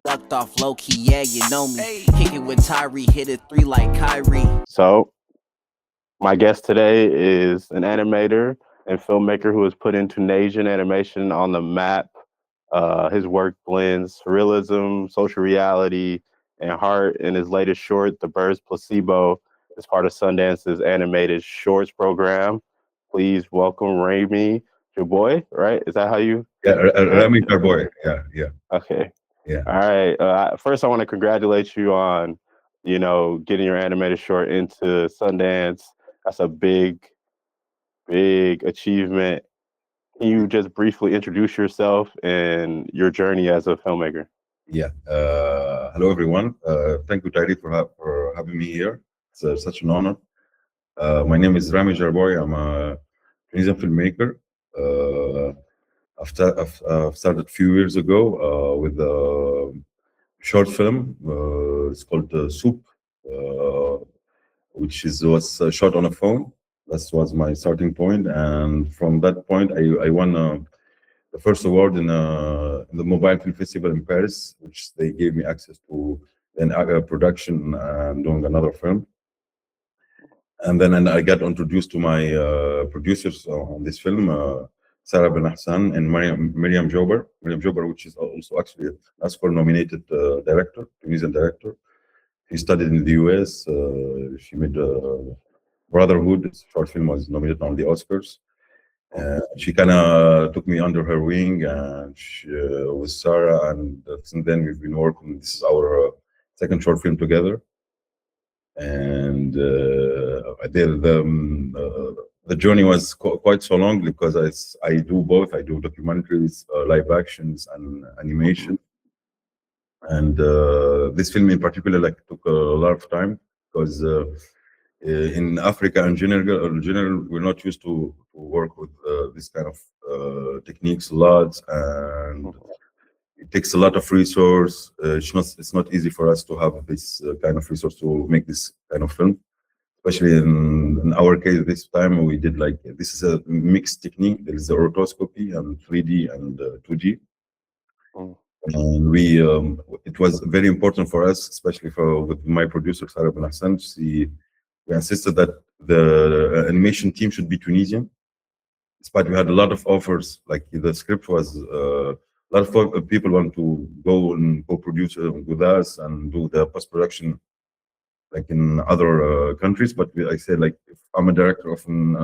Ducked off low key, yeah, you know me. Kickin' with Tyree, hit it 3 like Kyrie. So, my guest today is an animator and filmmaker who has put in Tunisian animation on the map. His work blends surrealism, social reality, and heart. In his latest short, The Bird's Placebo, is part of Sundance's animated shorts program. Please welcome Rami Jarboui, right? Is that how you Yeah, pronounce Rami it? Jarboui. Yeah, yeah, Okay. yeah, All right. First, I want to congratulate you on, getting your animated short into Sundance. That's a big achievement. Can you just briefly introduce yourself and your journey as a filmmaker? yeah. Hello, everyone. Thank you, Tyree, for having me here. It's such an honor. My name is Rami Jarboui. I'm a Tunisian filmmaker. Uh, I've started a few years ago with a short film. It's called Soup, uh, which was shot on a phone. That was my starting point, and from that point, I won the first award in the Mobile Film Festival in Paris, which they gave me access to then production and doing another film. And then I got introduced to my producers on this film, Sarah Ben Hassan and Miriam Jober. Miriam Jober, which is also actually an Oscar-nominated director, Tunisian director. She studied in the US. She made Brotherhood. This short film was nominated on the Oscars. She kind of took me under her wing, and with Sarah, and since then we've been working. This is our second short film together, and the journey was quite so long because I do both. I do documentaries, live actions, and animation. And this film in particular, like, took a lot of time because. In Africa in general, we're not used to work with this kind of techniques, lots, and it takes a lot of resource. It's not easy for us to have this kind of resource to make this kind of film. Especially in our case, this time we did, like, this is a mixed technique. There is the rotoscopy and 3D and 2D, Mm. and it was very important for us, especially for with my producer Sarah Ben Hassan. We insisted that the animation team should be Tunisian, despite we had a lot of offers. Like, the script was a lot of people want to go and co-produce with us and do the post-production, like in other countries. But I said, like, if I'm a director of an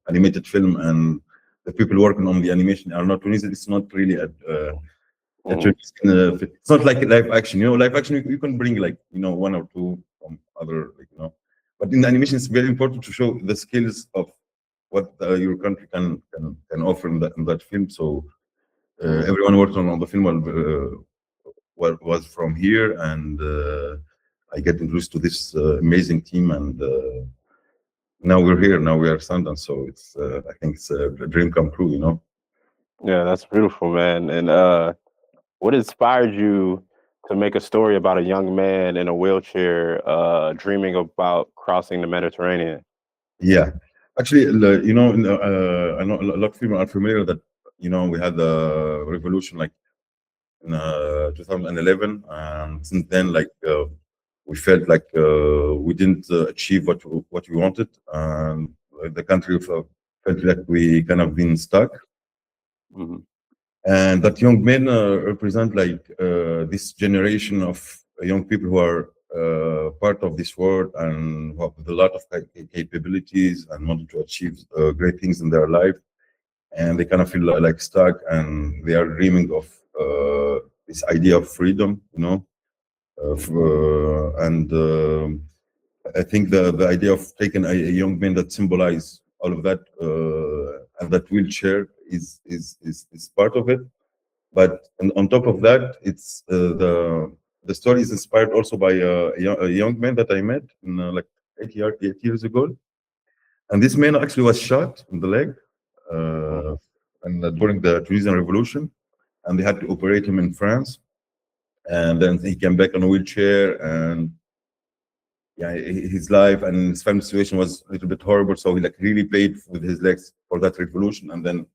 animated film and the people working on the animation are not Tunisian, it's not really Mm. it's not like live action. Live action, you can bring, like, one or two from other, like. But in animation, it's very important to show the skills of what your country can offer in that film. So everyone worked on the film was from here, and I get introduced to this amazing team, and now we're here. Now we are Sundance, so it's I think it's a dream come true. Yeah, that's beautiful, man. And what inspired you to make a story about a young man in a wheelchair dreaming about crossing the Mediterranean? Yeah, actually, I know a lot of people are familiar that we had the revolution, like, in 2011, and since then, like, we felt like we didn't achieve what we wanted, and the country felt like we kind of been stuck. Mhm. And that young men represent, like, this generation of young people who are part of this world and who have a lot of capabilities and wanting to achieve great things in their life, and they kind of feel like stuck, and they are dreaming of this idea of freedom, and I think the idea of taking a young man that symbolize all of that, and that wheelchair is part of it. But on top of that, it's the story is inspired also by a young man that I met in, like, 8 years ago, and this man actually was shot in the leg, uh, and during the Tunisian Revolution, and they had to operate him in France, and then he came back on a wheelchair, and yeah, his life and his family situation was a little bit horrible, so he, like, really paid with his legs for that revolution, and then,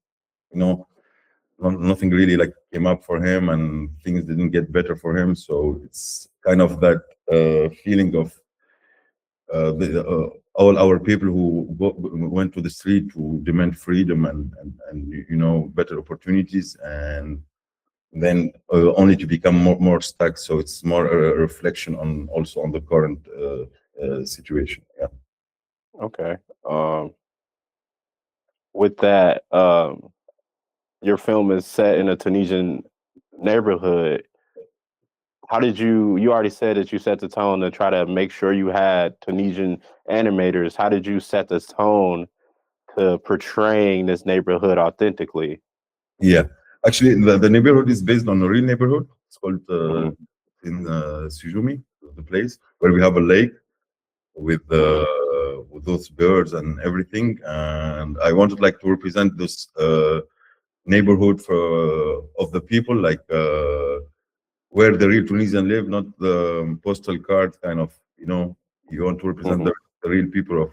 you know nothing really like came up for him, and things didn't get better for him. So it's kind of that feeling of all our people who went to the street to demand freedom and better opportunities, and then only to become more stuck. So it's more a reflection on also on the current situation. Yeah. Okay. With that, your film is set in a Tunisian neighborhood. How did you already said that you set the tone to try to make sure you had Tunisian animators. How did you set the tone to portraying this neighborhood authentically? Yeah, actually, the neighborhood is based on a real neighborhood. It's called Hmm. in Sujumi, the place where we have a lake Hmm. with those birds and everything. And I wanted like to represent this neighborhood of the people, like where the real Tunisian live, not the postal card kind of. You want to represent Hmm. the real people of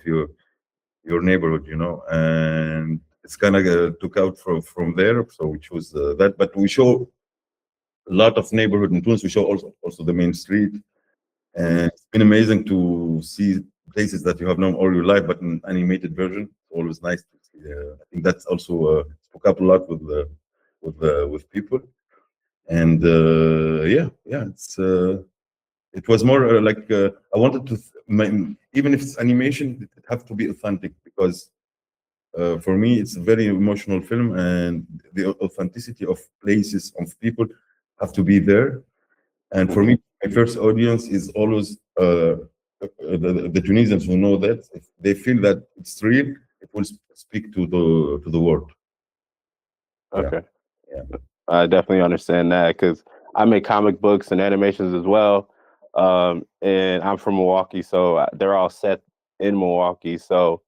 your neighborhood. And it's kind of took out from there. So we chose that, but we show a lot of neighborhood in Tunis. We show also the main street, Hmm. and it's been amazing to see places that you have known all your life, but in animated version. It's always nice to see. I think that's also spoke up a lot with people, and yeah, it was more like I wanted to even if it's animation, it have to be authentic because for me it's a very emotional film, and the authenticity of places of people have to be there. And for Hmm. me, my first audience is always the Tunisians who know that if they feel that it's real, it will speak to the world. Yeah, Okay. yeah, I definitely understand that because I make comic books and animations as well. And I'm from Milwaukee, so they're all set in Milwaukee. So,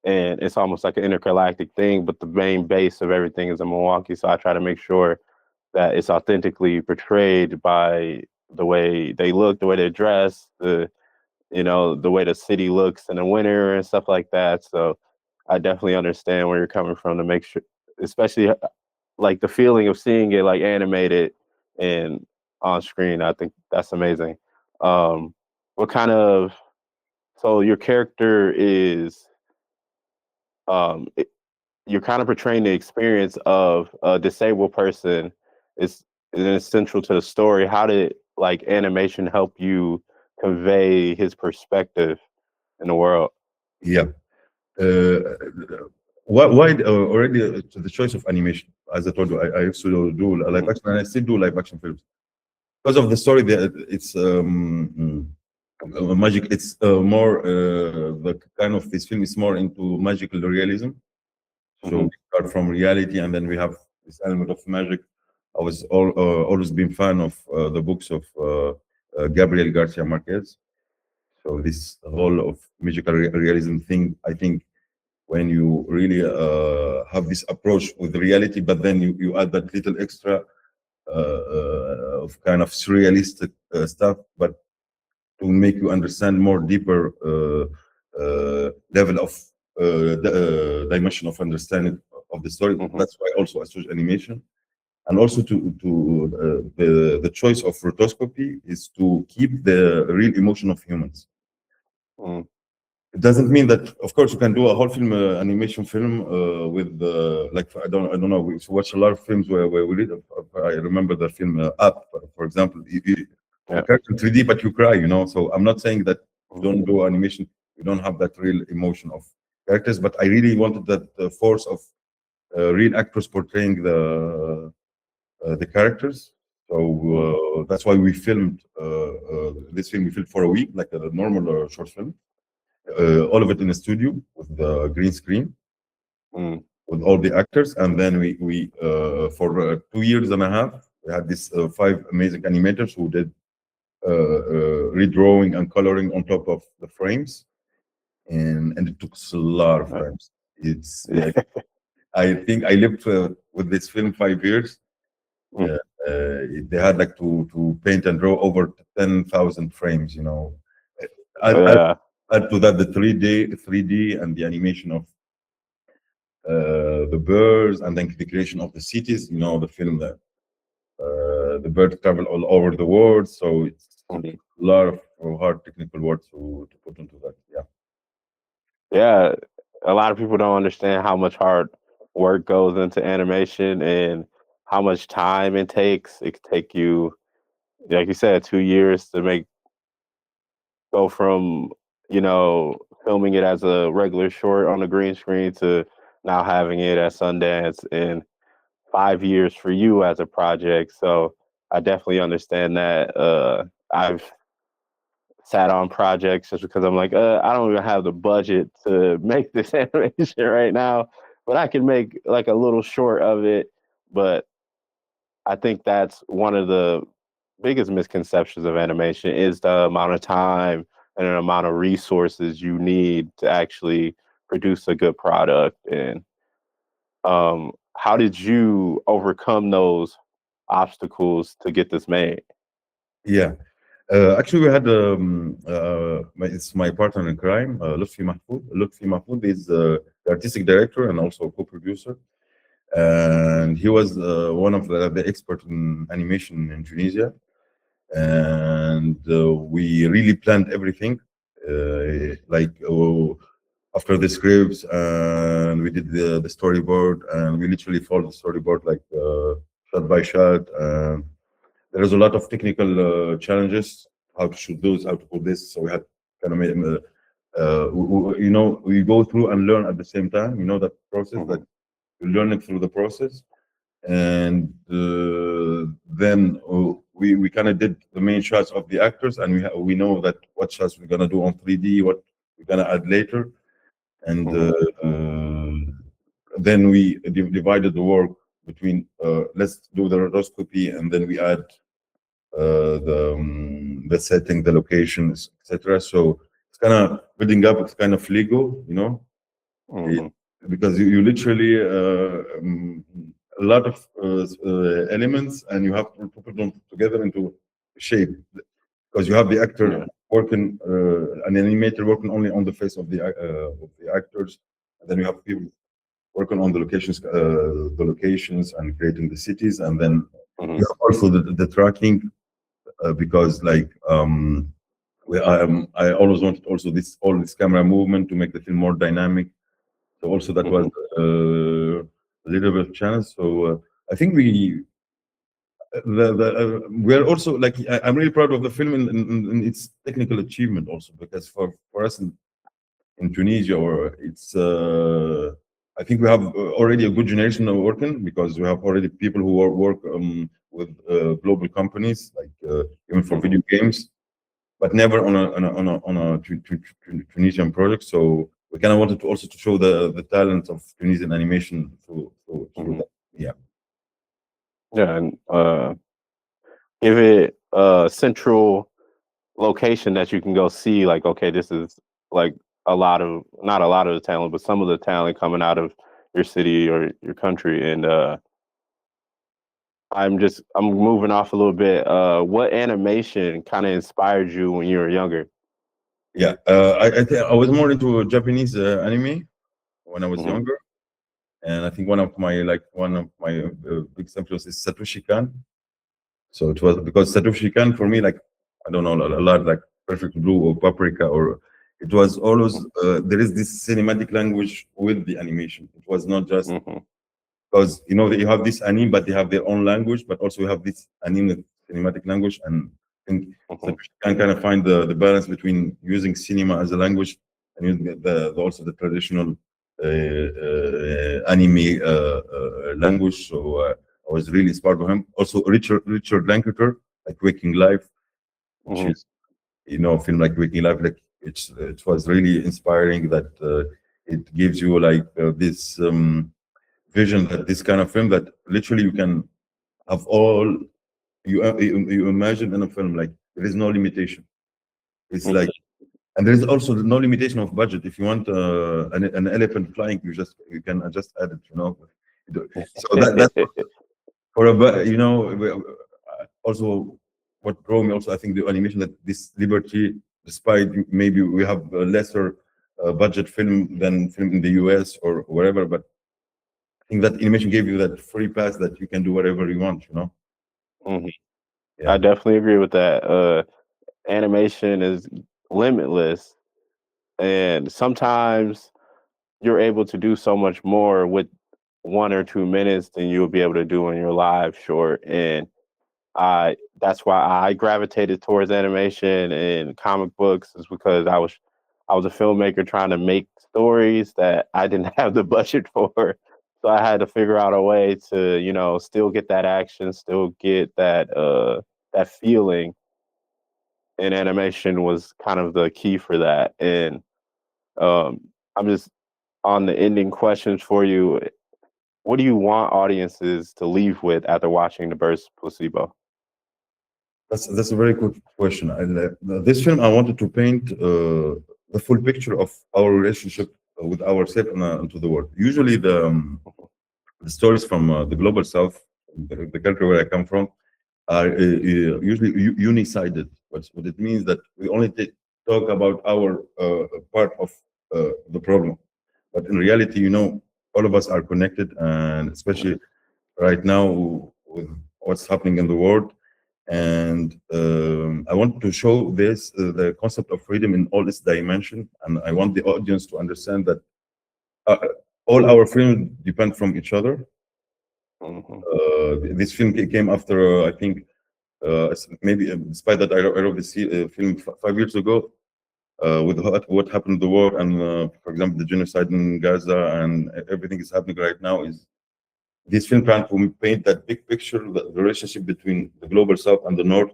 and it's almost like an intergalactic thing, but the main base of everything is in Milwaukee. So I try to make sure that it's authentically portrayed by the way they look, the way they dress, the way the city looks in the winter and stuff like that. So I definitely understand where you're coming from to make sure, especially like the feeling of seeing it like animated and on screen. I think that's amazing. What kind of so your character is um it, you're kind of portraying the experience of a disabled person is essential to the story. How did like animation help you convey his perspective in the world? yeah. Uh, why already to the choice of animation? As I told you, I used to do live Mhm. action, and I still do live action films because of the story. It's magic. It's more the kind of this film is more into magical realism. So Mhm. we start from reality, and then we have this element of magic. I was always been fan of the books of Gabriel Garcia Marquez. So this whole of magical realism thing, I think, when you really have this approach with reality, but then you add that little extra of kind of surrealistic stuff, but to make you understand more deeper level of dimension of understanding of the story. Mhm. That's why also I chose animation, and also the choice of rotoscopy is to keep the real emotion of humans. Mm. It doesn't mean that, of course, you can do a whole film, animation film with like I don't know. We watch a lot of films where we read. I remember the film Up, for example. The Yeah. character in 3D, but you cry. So I'm not saying that you Mhm. don't do animation, you don't have that real emotion of characters. But I really wanted that force of real actors portraying the characters. So Mm. that's why we filmed this film. We filmed for a week, like a normal short film, all of it in a studio with the green screen Mm. with all the actors, and then we for 2 years and a half we had these five amazing animators who did redrawing and coloring on top of the frames, and it took us a lot of Uh, frames. It's like I think I lived with this film 5 years. mm. Uh, they had like to paint and draw over 10,000 frames. Add, add, Yeah. add to that the 3D and the animation of the birds, and then the creation of the cities. The film that the birds travel all over the world, so it's Mhm. a lot of hard technical work to put into that. Yeah. Yeah, a lot of people don't understand how much hard work goes into animation and how much time it takes. It could take you, like you said, 2 years to go from filming it as a regular short on the green screen to now having it at Sundance, and 5 years for you as a project. So I definitely understand that. I've sat on projects just because I'm like, I don't even have the budget to make this animation right now, but I can make like a little short of it. But I think that's one of the biggest misconceptions of animation is the amount of time and the amount of resources you need to actually produce a good product. And how did you overcome those obstacles to get this made? Yeah. Actually, we had it's my partner in crime, Lutfi Mahfoud. Lutfi Mahfoud is the artistic director and also co-producer, and he was one of the experts in animation in Tunisia. And we really planned everything, like after the scripts, and we did the storyboard, and we literally followed the storyboard like shot by shot. There is a lot of technical challenges, how to shoot those, how to put this. So we had kind of made we go through and learn at the same time. That process, that Mhm, you learn it through the process. And then we kind of did the main shots of the actors, and we know that what shots we're gonna do on 3D, what we're gonna add later. And mhm, then we divided the work between let's do the rotoscopy, and then we add the setting, the locations, etc. So it's kind of building up. It's kind of Lego. It, mhm, because you literally a lot of elements, and you have to put them together into shape. Because you have the actor yeah, working, an animator working only on the face of the actors, and then you have people working on the locations and creating the cities, and then mhm, you have also the tracking, because like I always wanted also all this camera movement to make the film more dynamic. So also that was mhm, a little bit of challenge. So I think we are also like I'm really proud of the film in its technical achievement also, because for us in Tunisia, or it's I think we have already a good generation of working, because we have already people who work with global companies, like even for mhm. video games, but never on a Tunisian project. So we kind of wanted to also to show the talent of Tunisian animation through Mhm. that. Yeah. Yeah, and give it a central location that you can go see. Like, okay, this is like not a lot of the talent, but some of the talent coming out of your city or your country. And I'm moving off a little bit. What animation kind of inspired you when you were younger? Yeah, I was more into Japanese anime when I was Hmm. younger, and I think one of my big influences is Satoshi Kan. So it was because Satoshi Kan for me, like, I don't know, a lot like Perfect Blue or Paprika, or it was always there is this cinematic language with the animation. It was not just Hmm. because you have this anime, but they have their own language, but also you have this anime cinematic language, and I think Hmm. Satoshi can kind of find the balance between using cinema as a language and using also the traditional anime language. So I was really inspired by him. Also, Richard Linklater, like Waking Life, which Hmm. is a film like Waking Life, like it was really inspiring that it gives you like this. Vision, that this kind of film, that literally you can have all you imagine in a film. Like, there is no limitation. It's like, and there is also no limitation of budget. If you want an elephant flying, you can just add it. So that's for also what drew me. Also, I think the animation, that this liberty, despite maybe we have a lesser budget film than film in the US or wherever, but think that animation gave you that free pass that you can do whatever you want, you know? Mhm. Yeah. I definitely agree with that. Animation is limitless, and sometimes you're able to do so much more with 1 or 2 minutes than you'll be able to do in your live short. And I that's why I gravitated towards animation and comic books, is because I was a filmmaker trying to make stories that I didn't have the budget for. So I had to figure out a way to, still get that action, still get that feeling. And animation was kind of the key for that. And I'm just on the ending questions for you. What do you want audiences to leave with after watching The Burst Placebo? That's a very good question. This film, I wanted to paint the full picture of our relationship with ourselves and to the world. Usually, the stories from the global south, the country where I come from, are usually uni-sided. What it means that we only talk about our part of the problem, but in reality, all of us are connected, and especially right now with what's happening in the world. And I want to show this the concept of freedom in all its dimension, and I want the audience to understand that uh, all our freedom depend from each other. Mhm. This film came after, I think, maybe despite that I wrote this film 5 years ago, with what happened in the war, and for example, the genocide in Gaza and everything is happening right now. Is this film trying to paint that big picture, the relationship between the global south and the north,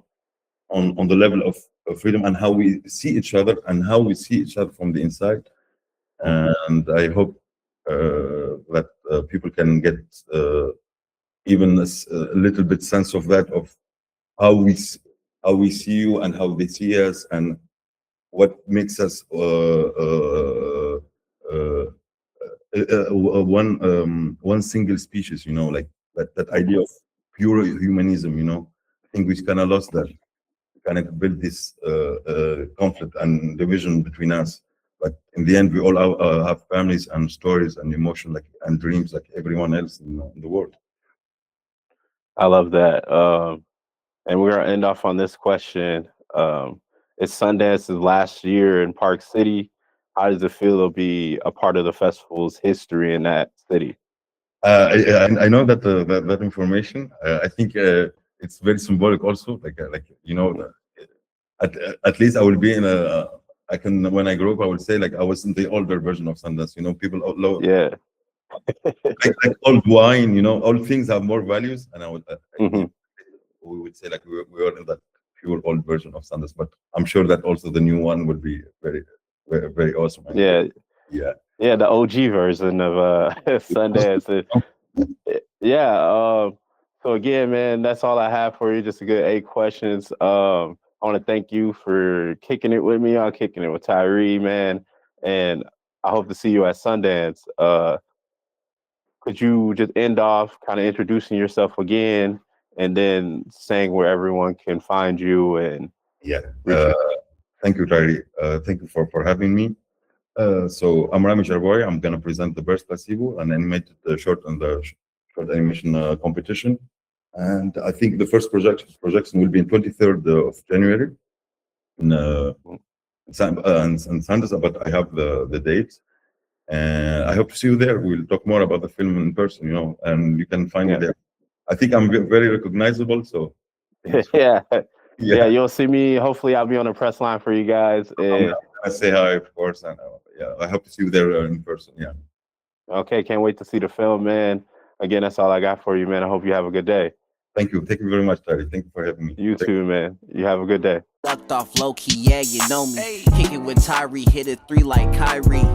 on the level of freedom, and how we see each other and how we see each other from the inside. And I hope that people can get even a little bit sense of that, of how how we see you and how they see us, and what makes us one single species. Like that idea of pure humanism. I think we kind of lost that. We kind of built this conflict and division between us. But in the end, we all have families and stories and emotion, like, and dreams, like everyone else in the world. I love that. And we're gonna end off on this question. It's Sundance's last year in Park City. How does it feel to be a part of the festival's history in that city? I know that information. I think it's very symbolic also. At, at least I will be in a. I can, when I grow up, I will say, like, I was in the older version of Sundance. People Yeah. like old wine. All things have more values, and Mhm. we would say, like, we are in that pure old version of Sundance. But I'm sure that also the new one will be very, very, very awesome. And Yeah. yeah. Yeah, the OG version of Sundance. Yeah. So again, man, that's all I have for you. Just a good 8 questions. I want to thank you for kicking it with me on Kicking It with Tyree, man. And I hope to see you at Sundance. Could you just end off kind of introducing yourself again, and then saying where everyone can find you and Yeah. reach you? Thank you, Tyree. Thank you for having me. So I'm Rami Jarboui. I'm gonna present the Burst Placebo, an animated short and the short animation competition. And I think the first projection will be in 23rd of January in Sundance, but I have the date. And I hope to see you there. We'll talk more about the film in person, and you can find me Yeah. there. I think I'm very recognizable, so Yeah. yeah. Yeah, you'll see me. Hopefully, I'll be on the press line for you guys. I'm gonna say hi, of course, and yeah, I hope to see you there in person. Yeah. Okay, can't wait to see the film, man. Again, that's all I got for you, man. I hope you have a good day. Thank you. Thank you very much, Terry. Thank you for having me. You too, man. You have a good day. Ducked off low key, yeah, you know me. Kick it with Tyree, hit it 3 like Kyrie.